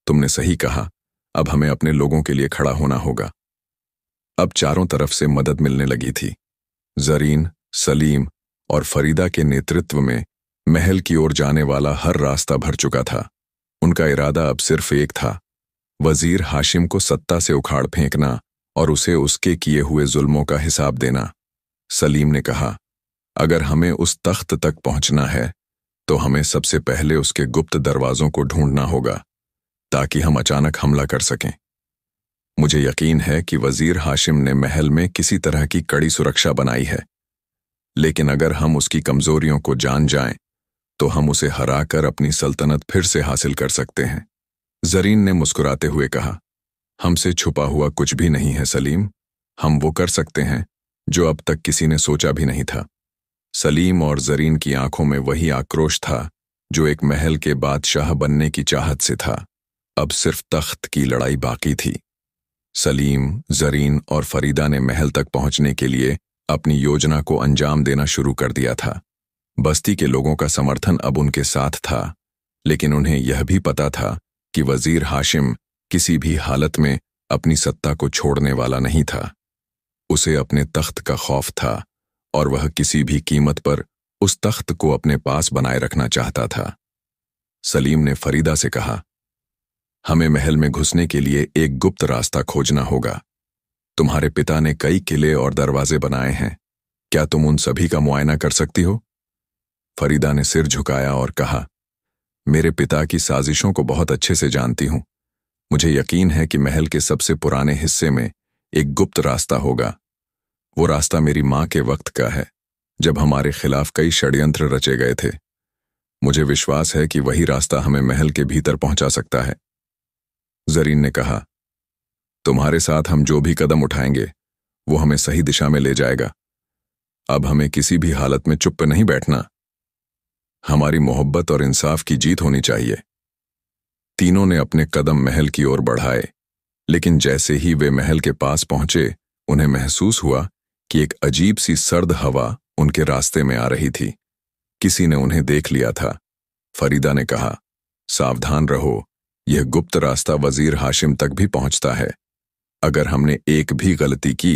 तुमने सही कहा, अब हमें अपने लोगों के लिए खड़ा होना होगा। अब चारों तरफ से मदद मिलने लगी थी। जरीन, सलीम और फरीदा के नेतृत्व में महल की ओर जाने वाला हर रास्ता भर चुका था। उनका इरादा अब सिर्फ एक था, वजीर हाशिम को सत्ता से उखाड़ फेंकना और उसे उसके किए हुए जुल्मों का हिसाब देना। सलीम ने कहा, अगर हमें उस तख्त तक पहुंचना है तो हमें सबसे पहले उसके गुप्त दरवाजों को ढूंढना होगा, ताकि हम अचानक हमला कर सकें। मुझे यकीन है कि वजीर हाशिम ने महल में किसी तरह की कड़ी सुरक्षा बनाई है, लेकिन अगर हम उसकी कमजोरियों को जान जाएं तो हम उसे हराकर अपनी सल्तनत फिर से हासिल कर सकते हैं। जरीन ने मुस्कुराते हुए कहा, हमसे छुपा हुआ कुछ भी नहीं है सलीम, हम वो कर सकते हैं जो अब तक किसी ने सोचा भी नहीं था। सलीम और जरीन की आंखों में वही आक्रोश था जो एक महल के बादशाह बनने की चाहत से था। अब सिर्फ तख्त की लड़ाई बाकी थी। सलीम, जरीन और फरीदा ने महल तक पहुंचने के लिए अपनी योजना को अंजाम देना शुरू कर दिया था। बस्ती के लोगों का समर्थन अब उनके साथ था, लेकिन उन्हें यह भी पता था कि वजीर हाशिम किसी भी हालत में अपनी सत्ता को छोड़ने वाला नहीं था। उसे अपने तख्त का खौफ था और वह किसी भी कीमत पर उस तख्त को अपने पास बनाए रखना चाहता था। सलीम ने फरीदा से कहा, हमें महल में घुसने के लिए एक गुप्त रास्ता खोजना होगा। तुम्हारे पिता ने कई किले और दरवाजे बनाए हैं, क्या तुम उन सभी का मुआयना कर सकती हो? फरीदा ने सिर झुकाया और कहा, मेरे पिता की साजिशों को बहुत अच्छे से जानती हूं। मुझे यकीन है कि महल के सबसे पुराने हिस्से में एक गुप्त रास्ता होगा। वो रास्ता मेरी मां के वक्त का है, जब हमारे खिलाफ कई षड्यंत्र रचे गए थे। मुझे विश्वास है कि वही रास्ता हमें महल के भीतर पहुंचा सकता है। जरीन ने कहा, तुम्हारे साथ हम जो भी कदम उठाएंगे वो हमें सही दिशा में ले जाएगा। अब हमें किसी भी हालत में चुप नहीं बैठना। हमारी मोहब्बत और इंसाफ की जीत होनी चाहिए। तीनों ने अपने कदम महल की ओर बढ़ाए, लेकिन जैसे ही वे महल के पास पहुंचे, उन्हें महसूस हुआ कि एक अजीब सी सर्द हवा उनके रास्ते में आ रही थी। किसी ने उन्हें देख लिया था। फरीदा ने कहा, सावधान रहो, यह गुप्त रास्ता वजीर हाशिम तक भी पहुंचता है। अगर हमने एक भी गलती की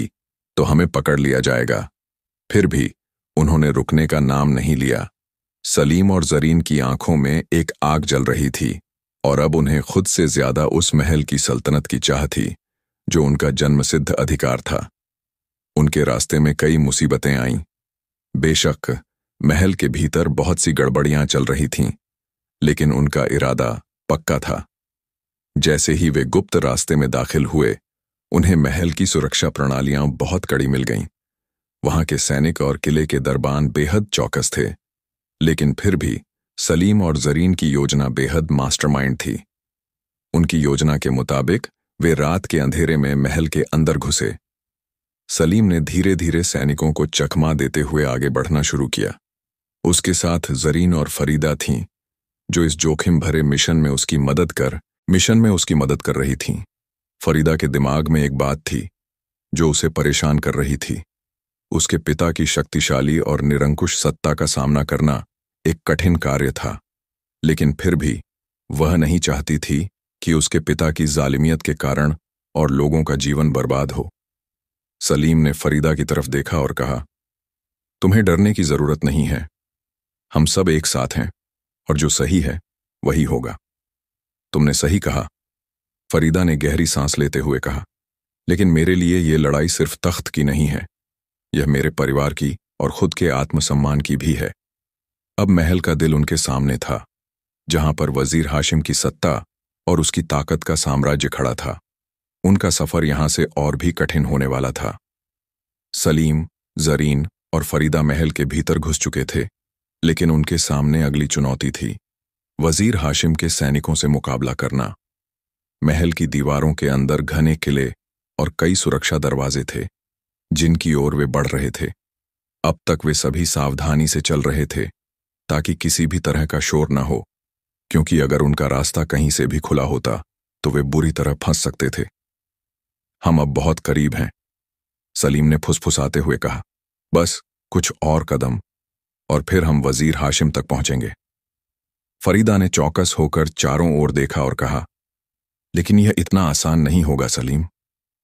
तो हमें पकड़ लिया जाएगा। फिर भी उन्होंने रुकने का नाम नहीं लिया। सलीम और जरीन की आंखों में एक आग जल रही थी और अब उन्हें खुद से ज्यादा उस महल की सल्तनत की चाह थी जो उनका जन्मसिद्ध अधिकार था। उनके रास्ते में कई मुसीबतें आईं। बेशक महल के भीतर बहुत सी गड़बड़ियां चल रही थीं, लेकिन उनका इरादा पक्का था। जैसे ही वे गुप्त रास्ते में दाखिल हुए, उन्हें महल की सुरक्षा प्रणालियां बहुत कड़ी मिल गईं। वहां के सैनिक और किले के दरबान बेहद चौकस थे, लेकिन फिर भी सलीम और जरीन की योजना बेहद मास्टरमाइंड थी। उनकी योजना के मुताबिक वे रात के अंधेरे में महल के अंदर घुसे। सलीम ने धीरे धीरे सैनिकों को चकमा देते हुए आगे बढ़ना शुरू किया। उसके साथ जरीन और फरीदा थीं, जो इस जोखिम भरे मिशन में उसकी मदद कर रही थीं। फरीदा के दिमाग में एक बात थी जो उसे परेशान कर रही थी। उसके पिता की शक्तिशाली और निरंकुश सत्ता का सामना करना एक कठिन कार्य था, लेकिन फिर भी वह नहीं चाहती थी कि उसके पिता की जालिमियत के कारण और लोगों का जीवन बर्बाद हो। सलीम ने फरीदा की तरफ देखा और कहा, तुम्हें डरने की जरूरत नहीं है। हम सब एक साथ हैं और जो सही है वही होगा। तुमने सही कहा, फरीदा ने गहरी सांस लेते हुए कहा, लेकिन मेरे लिए ये लड़ाई सिर्फ तख्त की नहीं है, यह मेरे परिवार की और खुद के आत्मसम्मान की भी है। अब महल का दिल उनके सामने था, जहां पर वजीर हाशिम की सत्ता और उसकी ताकत का साम्राज्य खड़ा था। उनका सफर यहां से और भी कठिन होने वाला था। सलीम, जरीन और फरीदा महल के भीतर घुस चुके थे, लेकिन उनके सामने अगली चुनौती थी वजीर हाशिम के सैनिकों से मुकाबला करना। महल की दीवारों के अंदर घने किले और कई सुरक्षा दरवाजे थे, जिनकी ओर वे बढ़ रहे थे। अब तक वे सभी सावधानी से चल रहे थे ताकि किसी भी तरह का शोर न हो, क्योंकि अगर उनका रास्ता कहीं से भी खुला होता तो वे बुरी तरह फंस सकते थे। हम अब बहुत करीब हैं, सलीम ने फुसफुसाते हुए कहा। बस कुछ और कदम और फिर हम वजीर हाशिम तक पहुंचेंगे। फरीदा ने चौकस होकर चारों ओर देखा और कहा, लेकिन यह इतना आसान नहीं होगा सलीम।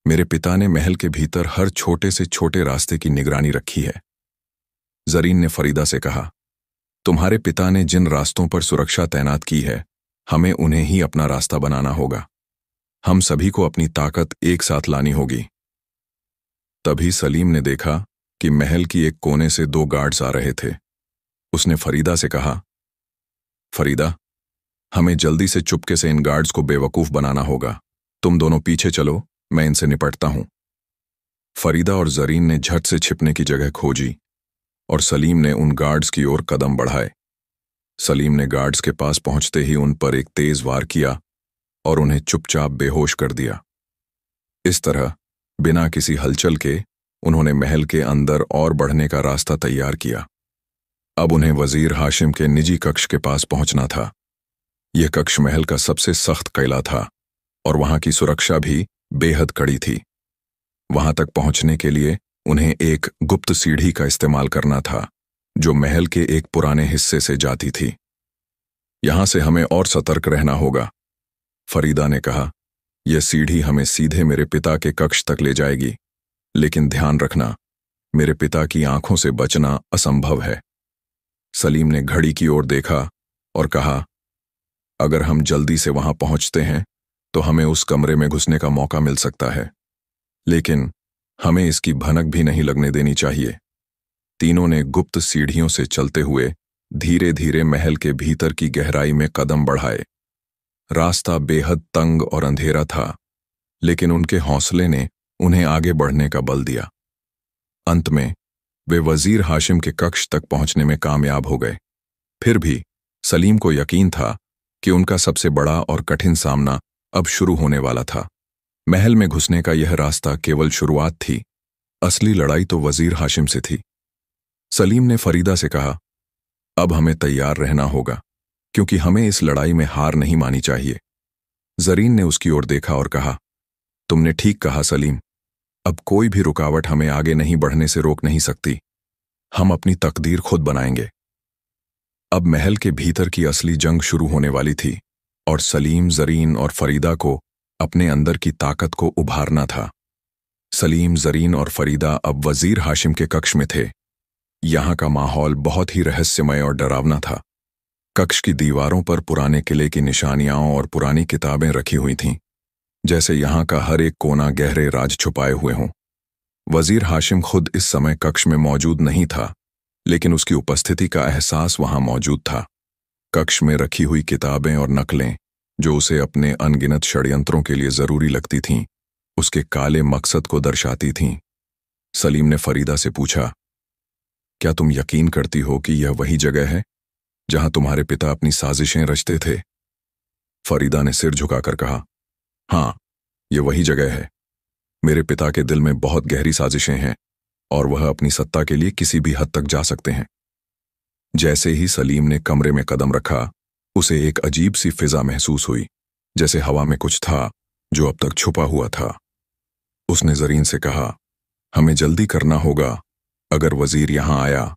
मेरे पिता ने महल के भीतर हर छोटे से छोटे रास्ते की निगरानी रखी है। जरीन ने फरीदा से कहा, तुम्हारे पिता ने जिन रास्तों पर सुरक्षा तैनात की है, हमें उन्हें ही अपना रास्ता बनाना होगा। हम सभी को अपनी ताकत एक साथ लानी होगी। तभी सलीम ने देखा कि महल की एक कोने से 2 गार्ड्स आ रहे थे। उसने फरीदा से कहा, फरीदा, हमें जल्दी से चुपके से इन गार्ड्स को बेवकूफ बनाना होगा। तुम दोनों पीछे चलो, मैं इनसे निपटता हूं। फरीदा और जरीन ने झट से छिपने की जगह खोजी और सलीम ने उन गार्ड्स की ओर कदम बढ़ाए। सलीम ने गार्ड्स के पास पहुंचते ही उन पर एक तेज वार किया और उन्हें चुपचाप बेहोश कर दिया। इस तरह बिना किसी हलचल के उन्होंने महल के अंदर और बढ़ने का रास्ता तैयार किया। अब उन्हें वजीर हाशिम के निजी कक्ष के पास पहुंचना था। यह कक्ष महल का सबसे सख्त किला था और वहां की सुरक्षा भी बेहद कड़ी थी। वहां तक पहुंचने के लिए उन्हें एक गुप्त सीढ़ी का इस्तेमाल करना था, जो महल के एक पुराने हिस्से से जाती थी। यहां से हमें और सतर्क रहना होगा, फरीदा ने कहा। यह सीढ़ी हमें सीधे मेरे पिता के कक्ष तक ले जाएगी, लेकिन ध्यान रखना, मेरे पिता की आंखों से बचना असंभव है। सलीम ने घड़ी की ओर देखा और कहा, अगर हम जल्दी से वहां पहुंचते हैं तो हमें उस कमरे में घुसने का मौका मिल सकता है, लेकिन हमें इसकी भनक भी नहीं लगने देनी चाहिए। तीनों ने गुप्त सीढ़ियों से चलते हुए धीरे धीरे महल के भीतर की गहराई में कदम बढ़ाए। रास्ता बेहद तंग और अंधेरा था, लेकिन उनके हौसले ने उन्हें आगे बढ़ने का बल दिया। अंत में वे वजीर हाशिम के कक्ष तक पहुंचने में कामयाब हो गए। फिर भी सलीम को यकीन था कि उनका सबसे बड़ा और कठिन सामना अब शुरू होने वाला था। महल में घुसने का यह रास्ता केवल शुरुआत थी, असली लड़ाई तो वजीर हाशिम से थी। सलीम ने फरीदा से कहा, अब हमें तैयार रहना होगा, क्योंकि हमें इस लड़ाई में हार नहीं मानी चाहिए। जरीन ने उसकी ओर देखा और कहा, तुमने ठीक कहा सलीम, अब कोई भी रुकावट हमें आगे नहीं बढ़ने से रोक नहीं सकती। हम अपनी तकदीर खुद बनाएंगे। अब महल के भीतर की असली जंग शुरू होने वाली थी और सलीम, जरीन और फरीदा को अपने अंदर की ताकत को उभारना था। सलीम, जरीन और फरीदा अब वजीर हाशिम के कक्ष में थे। यहां का माहौल बहुत ही रहस्यमय और डरावना था। कक्ष की दीवारों पर पुराने किले की निशानियां और पुरानी किताबें रखी हुई थीं, जैसे यहां का हर एक कोना गहरे राज छुपाए हुए हों। वजीर हाशिम खुद इस समय कक्ष में मौजूद नहीं था, लेकिन उसकी उपस्थिति का एहसास वहां मौजूद था। कक्ष में रखी हुई किताबें और नकलें, जो उसे अपने अनगिनत षड्यंत्रों के लिए जरूरी लगती थीं, उसके काले मकसद को दर्शाती थीं। सलीम ने फरीदा से पूछा, क्या तुम यकीन करती हो कि यह वही जगह है जहां तुम्हारे पिता अपनी साजिशें रचते थे? फरीदा ने सिर झुकाकर कहा, हाँ, यह वही जगह है। मेरे पिता के दिल में बहुत गहरी साजिशें हैं और वह अपनी सत्ता के लिए किसी भी हद तक जा सकते हैं। जैसे ही सलीम ने कमरे में कदम रखा, उसे एक अजीब सी फिजा महसूस हुई, जैसे हवा में कुछ था जो अब तक छुपा हुआ था। उसने जरीन से कहा, हमें जल्दी करना होगा। अगर वजीर यहां आया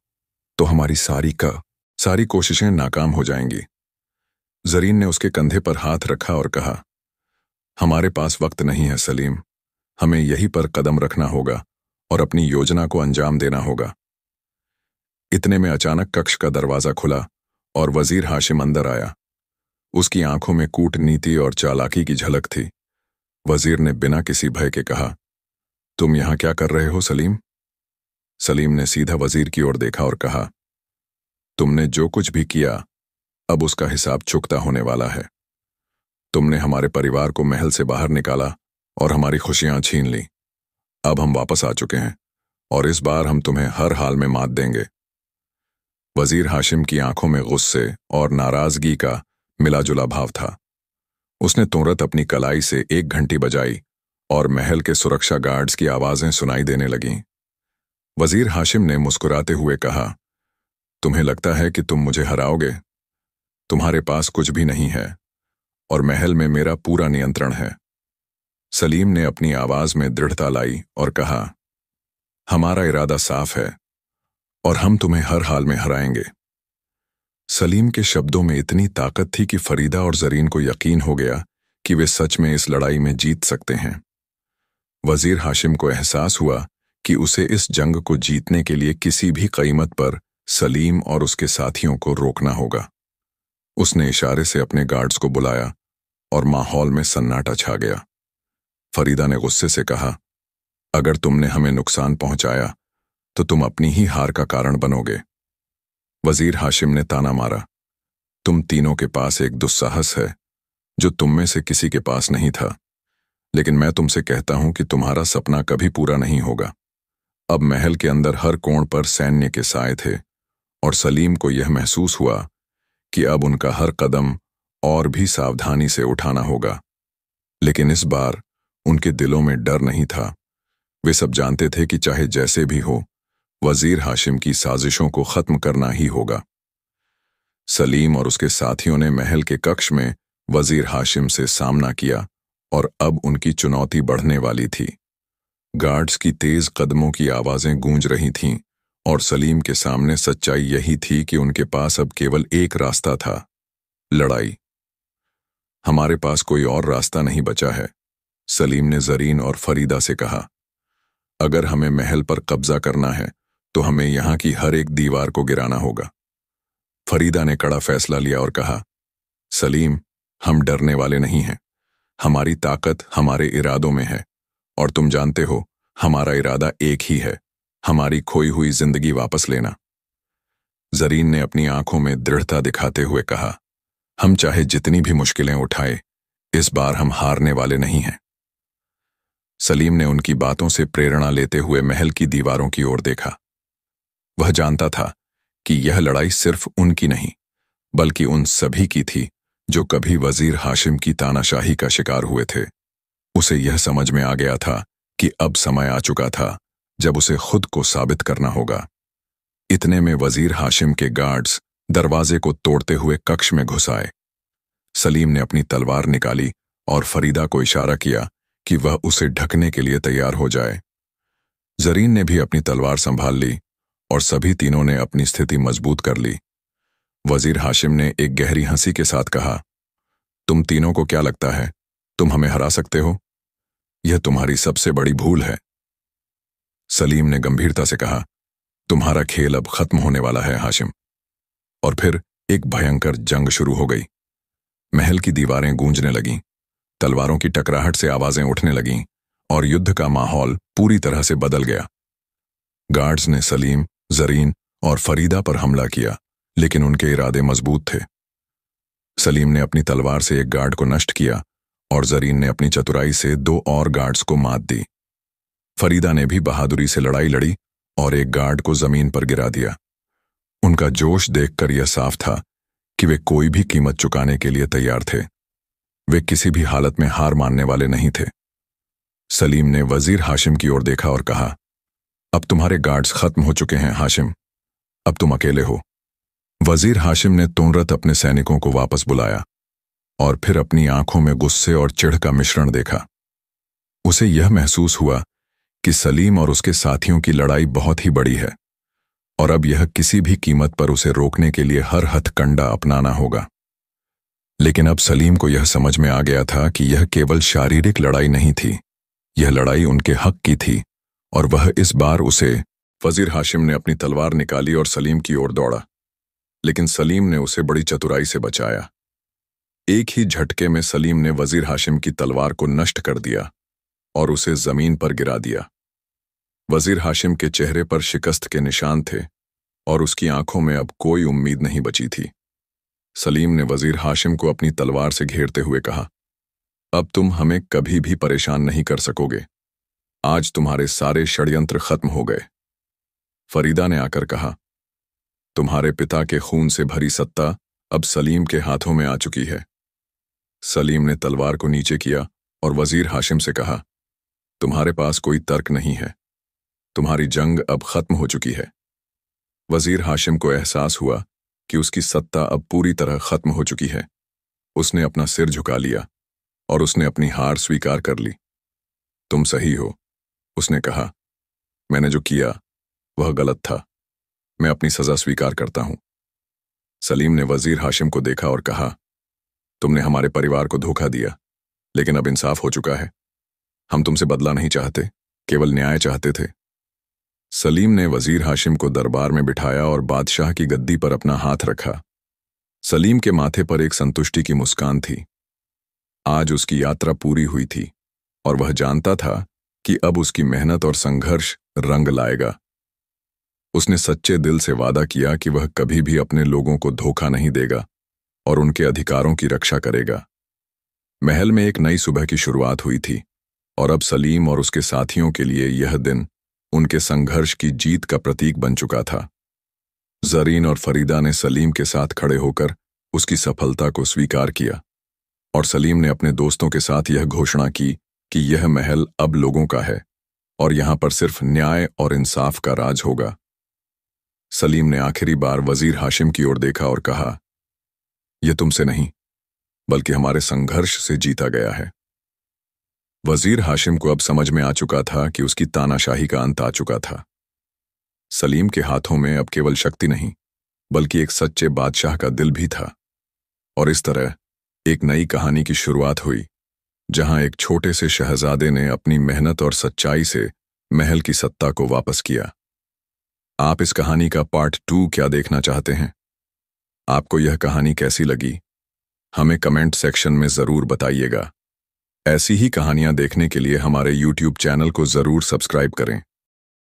तो हमारी सारी कोशिशें नाकाम हो जाएंगी। जरीन ने उसके कंधे पर हाथ रखा और कहा, हमारे पास वक्त नहीं है सलीम, हमें यहीं पर कदम रखना होगा और अपनी योजना को अंजाम देना होगा। इतने में अचानक कक्ष का दरवाजा खुला और वजीर हाशिम अंदर आया। उसकी आंखों में कूटनीति और चालाकी की झलक थी। वजीर ने बिना किसी भय के कहा, तुम यहां क्या कर रहे हो सलीम? सलीम ने सीधा वजीर की ओर देखा और कहा, तुमने जो कुछ भी किया, अब उसका हिसाब चुकता होने वाला है। तुमने हमारे परिवार को महल से बाहर निकाला और हमारी खुशियां छीन ली। अब हम वापस आ चुके हैं और इस बार हम तुम्हें हर हाल में मात देंगे। वजीर हाशिम की आंखों में गुस्से और नाराजगी का मिला-जुला भाव था। उसने तुरंत अपनी कलाई से एक घंटी बजाई और महल के सुरक्षा गार्ड्स की आवाजें सुनाई देने लगीं। वजीर हाशिम ने मुस्कुराते हुए कहा, तुम्हें लगता है कि तुम मुझे हराओगे? तुम्हारे पास कुछ भी नहीं है और महल में मेरा पूरा नियंत्रण है। सलीम ने अपनी आवाज में दृढ़ता लाई और कहा, हमारा इरादा साफ है और हम तुम्हें हर हाल में हराएंगे। सलीम के शब्दों में इतनी ताकत थी कि फरीदा और जरीन को यकीन हो गया कि वे सच में इस लड़ाई में जीत सकते हैं। वजीर हाशिम को एहसास हुआ कि उसे इस जंग को जीतने के लिए किसी भी कीमत पर सलीम और उसके साथियों को रोकना होगा। उसने इशारे से अपने गार्ड्स को बुलाया और माहौल में सन्नाटा छा गया। फरीदा ने गुस्से से कहा, अगर तुमने हमें नुकसान पहुंचाया तो तुम अपनी ही हार का कारण बनोगे। वजीर हाशिम ने ताना मारा, तुम तीनों के पास एक दुस्साहस है जो तुम में से किसी के पास नहीं था, लेकिन मैं तुमसे कहता हूं कि तुम्हारा सपना कभी पूरा नहीं होगा। अब महल के अंदर हर कोण पर सैन्य के साए थे और सलीम को यह महसूस हुआ कि अब उनका हर कदम और भी सावधानी से उठाना होगा। लेकिन इस बार उनके दिलों में डर नहीं था। वे सब जानते थे कि चाहे जैसे भी हो, वजीर हाशिम की साजिशों को खत्म करना ही होगा। सलीम और उसके साथियों ने महल के कक्ष में वजीर हाशिम से सामना किया और अब उनकी चुनौती बढ़ने वाली थी। गार्ड्स की तेज कदमों की आवाजें गूंज रही थीं और सलीम के सामने सच्चाई यही थी कि उनके पास अब केवल एक रास्ता था, लड़ाई। हमारे पास कोई और रास्ता नहीं बचा है, सलीम ने जरीन और फरीदा से कहा। अगर हमें महल पर कब्जा करना है तो हमें यहां की हर एक दीवार को गिराना होगा। फरीदा ने कड़ा फैसला लिया और कहा, सलीम, हम डरने वाले नहीं हैं। हमारी ताकत हमारे इरादों में है और तुम जानते हो हमारा इरादा एक ही है, हमारी खोई हुई जिंदगी वापस लेना। जरीन ने अपनी आंखों में दृढ़ता दिखाते हुए कहा, हम चाहे जितनी भी मुश्किलें उठाए, इस बार हम हारने वाले नहीं हैं। सलीम ने उनकी बातों से प्रेरणा लेते हुए महल की दीवारों की ओर देखा। वह जानता था कि यह लड़ाई सिर्फ उनकी नहीं, बल्कि उन सभी की थी जो कभी वजीर हाशिम की तानाशाही का शिकार हुए थे। उसे यह समझ में आ गया था कि अब समय आ चुका था जब उसे खुद को साबित करना होगा। इतने में वजीर हाशिम के गार्ड्स दरवाजे को तोड़ते हुए कक्ष में घुस आए। सलीम ने अपनी तलवार निकाली और फरीदा को इशारा किया कि वह उसे ढकने के लिए तैयार हो जाए। जरीन ने भी अपनी तलवार संभाल ली और सभी तीनों ने अपनी स्थिति मजबूत कर ली। वजीर हाशिम ने एक गहरी हंसी के साथ कहा, तुम तीनों को क्या लगता है तुम हमें हरा सकते हो? यह तुम्हारी सबसे बड़ी भूल है। सलीम ने गंभीरता से कहा, तुम्हारा खेल अब खत्म होने वाला है हाशिम। और फिर एक भयंकर जंग शुरू हो गई। महल की दीवारें गूंजने लगीं, तलवारों की टकराहट से आवाजें उठने लगीं और युद्ध का माहौल पूरी तरह से बदल गया। गार्ड्स ने सलीम, जरीन और फरीदा पर हमला किया, लेकिन उनके इरादे मजबूत थे। सलीम ने अपनी तलवार से एक गार्ड को नष्ट किया और जरीन ने अपनी चतुराई से 2 और गार्ड्स को मात दी। फरीदा ने भी बहादुरी से लड़ाई लड़ी और एक गार्ड को जमीन पर गिरा दिया। उनका जोश देखकर यह साफ था कि वे कोई भी कीमत चुकाने के लिए तैयार थे। वे किसी भी हालत में हार मानने वाले नहीं थे। सलीम ने वजीर हाशिम की ओर देखा और कहा, अब तुम्हारे गार्ड्स खत्म हो चुके हैं हाशिम, अब तुम अकेले हो। वजीर हाशिम ने तुरंत अपने सैनिकों को वापस बुलाया और फिर अपनी आंखों में गुस्से और चिढ़ का मिश्रण देखा। उसे यह महसूस हुआ कि सलीम और उसके साथियों की लड़ाई बहुत ही बड़ी है और अब यह किसी भी कीमत पर उसे रोकने के लिए हर हथकंडा अपनाना होगा। लेकिन अब सलीम को यह समझ में आ गया था कि यह केवल शारीरिक लड़ाई नहीं थी, यह लड़ाई उनके हक की थी और वह इस बार उसे। वजीर हाशिम ने अपनी तलवार निकाली और सलीम की ओर दौड़ा, लेकिन सलीम ने उसे बड़ी चतुराई से बचाया। एक ही झटके में सलीम ने वजीर हाशिम की तलवार को नष्ट कर दिया और उसे जमीन पर गिरा दिया। वजीर हाशिम के चेहरे पर शिकस्त के निशान थे और उसकी आंखों में अब कोई उम्मीद नहीं बची थी। सलीम ने वजीर हाशिम को अपनी तलवार से घेरते हुए कहा, अब तुम हमें कभी भी परेशान नहीं कर सकोगे, आज तुम्हारे सारे षड्यंत्र खत्म हो गए। फरीदा ने आकर कहा, तुम्हारे पिता के खून से भरी सत्ता अब सलीम के हाथों में आ चुकी है। सलीम ने तलवार को नीचे किया और वजीर हाशिम से कहा, तुम्हारे पास कोई तर्क नहीं है, तुम्हारी जंग अब खत्म हो चुकी है। वजीर हाशिम को एहसास हुआ कि उसकी सत्ता अब पूरी तरह खत्म हो चुकी है। उसने अपना सिर झुका लिया और उसने अपनी हार स्वीकार कर ली। तुम सही हो, उसने कहा, मैंने जो किया वह गलत था, मैं अपनी सजा स्वीकार करता हूं। सलीम ने वजीर हाशिम को देखा और कहा, तुमने हमारे परिवार को धोखा दिया, लेकिन अब इंसाफ हो चुका है। हम तुमसे बदला नहीं चाहते, केवल न्याय चाहते थे। सलीम ने वजीर हाशिम को दरबार में बिठाया और बादशाह की गद्दी पर अपना हाथ रखा। सलीम के माथे पर एक संतुष्टि की मुस्कान थी। आज उसकी यात्रा पूरी हुई थी और वह जानता था कि अब उसकी मेहनत और संघर्ष रंग लाएगा। उसने सच्चे दिल से वादा किया कि वह कभी भी अपने लोगों को धोखा नहीं देगा और उनके अधिकारों की रक्षा करेगा। महल में एक नई सुबह की शुरुआत हुई थी और अब सलीम और उसके साथियों के लिए यह दिन उनके संघर्ष की जीत का प्रतीक बन चुका था। जरीन और फरीदा ने सलीम के साथ खड़े होकर उसकी सफलता को स्वीकार किया और सलीम ने अपने दोस्तों के साथ यह घोषणा की कि यह महल अब लोगों का है और यहां पर सिर्फ न्याय और इंसाफ का राज होगा। सलीम ने आखिरी बार वजीर हाशिम की ओर देखा और कहा, यह तुमसे नहीं बल्कि हमारे संघर्ष से जीता गया है। वजीर हाशिम को अब समझ में आ चुका था कि उसकी तानाशाही का अंत आ चुका था। सलीम के हाथों में अब केवल शक्ति नहीं बल्कि एक सच्चे बादशाह का दिल भी था। और इस तरह एक नई कहानी की शुरुआत हुई, जहां एक छोटे से शहजादे ने अपनी मेहनत और सच्चाई से महल की सत्ता को वापस किया। आप इस कहानी का पार्ट 2 क्या देखना चाहते हैं? आपको यह कहानी कैसी लगी? हमें कमेंट सेक्शन में जरूर बताइएगा। ऐसी ही कहानियां देखने के लिए हमारे YouTube चैनल को जरूर सब्सक्राइब करें।